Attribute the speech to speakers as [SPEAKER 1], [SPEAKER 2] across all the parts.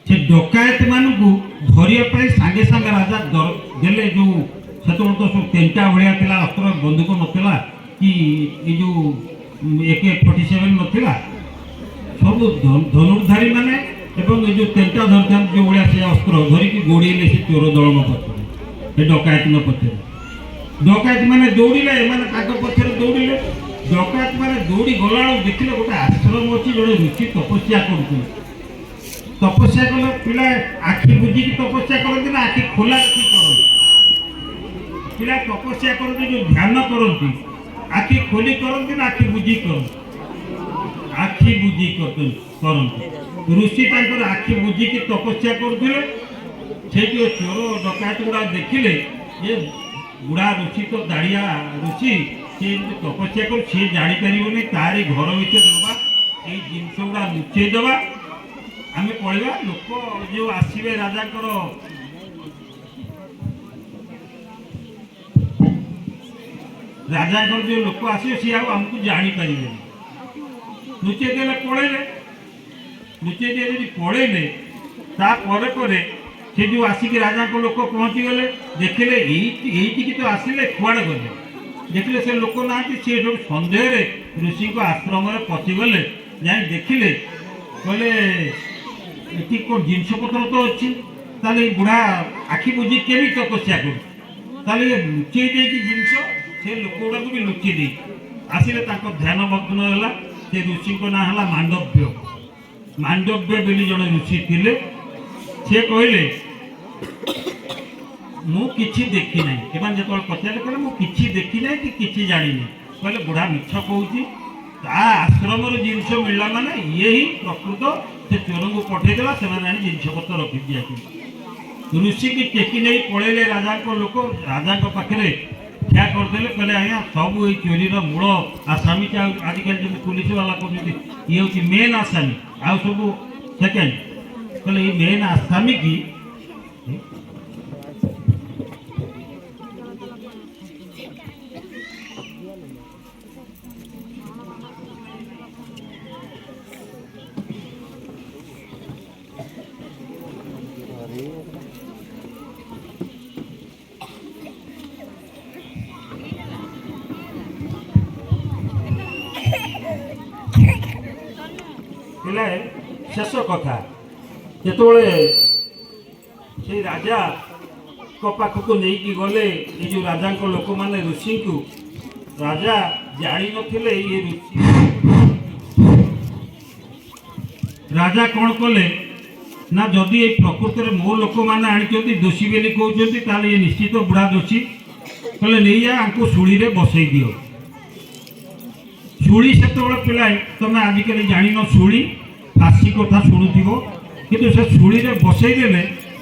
[SPEAKER 1] से डकायत मानक धरिया सागे सागे राजा देले जो से तो सब टेंटा भाया था अस्त्र बंदूक नाला कि जो AK-47 नाला सब धनुर्धारी मैंने जो टेंटा धरता जो भाया से अस्त्र धरिकी गोड़े से चोर दल पचर डकायत पचर डकायत मैंने दौड़े पचर दौड़े डकायत मैंने दौड़ी गला देखिले गोटे आश्रम अच्छी जो ऋषि तपस्या कर तपस्या कले पिला आखि बुझिकी तपस्या करती ना आखि खोला रखी करती पिला तपस्या करती जो ध्यान करती आखि खोली करती ना आखि बुझी करती आखि बुझी करती ऋषि तांकर आखि बुझिकी तपस्या करथिले से जो चोर डकायत गुड़ा देखिले ये बुढ़ा ऋषि तो दाड़िया ऋषि से तपस्या कर सी जानी पारे तारी घर भितर दबा ये जिनस गुड़ा लुचेई दबा आम पढ़ा लोक जो आसवे राजा जो लोक आसवे सी आमको जापर लुचे देले पड़े लुचे दे पड़े तापर से जो आसिक राजा को लोक पहुँची गले देखिले यही तो आसिले कुआड़े गले देखिले से लोक ना सी सब सन्देह ऋषि को आश्रम पशिगले जाए देखिले कहले ये कौन जिनपतर तो अच्छी ताले बुढ़ा आखि बुझी केमी तपस्या कर लुचे जिनस से लोक गुड़ा भी लुचे दे आसिले ध्यान मग्न है से ऋषि ना है मांडव्य मांडव्य बोली जड़े ऋषि थे से कहले मु किछि देखी ना जो पचारे कहले मु किछि देखी ना कि किछि जानी कहले बुढ़ा मिछ कहूँ आश्रम जिनस मिलला माने यही प्रकृत से चोर को पठेदेला से जिनपतर रखी दिया ऋषि की टेकी नहीं पड़े राजा को लोक राजा पाखे ठिया करदे कहले आज्ञा सब ये चोरीर मूल आसामी आजिकल जो पुलिस वाला कहते ये हूँ मेन आसामी आउ सब सेकेंड कहले ये मेन आसामी की शेष कथा जो से राजा पाखक नहीं गले ये जो राजा लोक मैंने ऋषि को राजा जानी नथिले ये ऋषि राजा कौन कले ना जदि ये प्रकृत में मो लोक मैंने आनी दोषी बोली कहते ये निश्चित बुढ़ा दोषी कहले नहीं जा शुड़ी रे बसई दियो शुड़ी से पिलाए तुम आजिकल जान शुड़ी फासी कथा शुणुव कि से शुड़ी रे बसई देले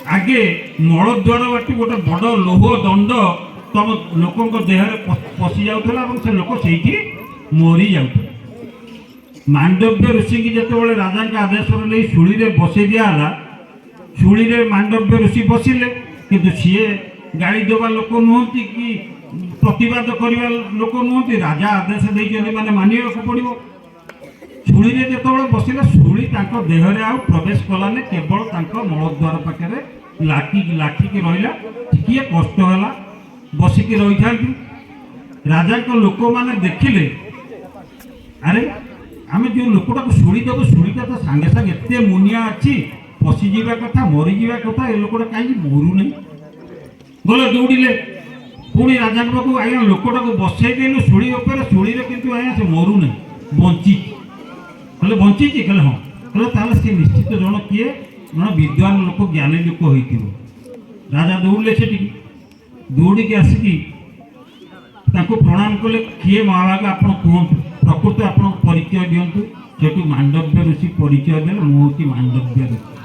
[SPEAKER 1] आगे मलद्वार बाटी गोटे बड़ लोह दंड तुम लोक देह पशि जाऊला से लोक से मरी जाऊला मांडव्य ऋषि की जो राजा के आदेश नहीं शुड़ी रे बसई दिया शुड़ी रे मांडव्य ऋषि बसिले किंतु सी गाड़ी देवा लोक नुहति कि प्रतिवाद करवा लोक नुहति राजा आदेश देते माने मानिया पड़ो शुड़ी रे जो बसिले शुड़ी देहरे आउ प्रवेश कलानी केवल मलद्वार पाखे लाठिकी रहा टिके कष्ट है बसिकी रही था राजा को लोक मैंने देखिले अरे आम जो लोकटा को शुड़ी देव शुड़ीटा तो सांगे सांगे एत मुनिया अच्छी पशिजा कथा मरीजा कथा ये लोकटा कहीं मरु नहीं गले दौड़े पुणी राजा पाक आज्ञा लोकटा को बसई देलु शुड़ी उपर शुड़ी किंतु आज्ञा से मरु नहीं बंची कहले बंची कहले हाँ कहले सी निश्चित जन किए जन विद्वान लोक ज्ञानी लोक हो राजा दौड़े से दौड़ी आसिकी प्रणाम कले किए महाभाग आप कहतु प्रकृत आप परिचय दिंतु से मांडव्य ऋषि परिचय दे मुझे मांडव्य ऋषि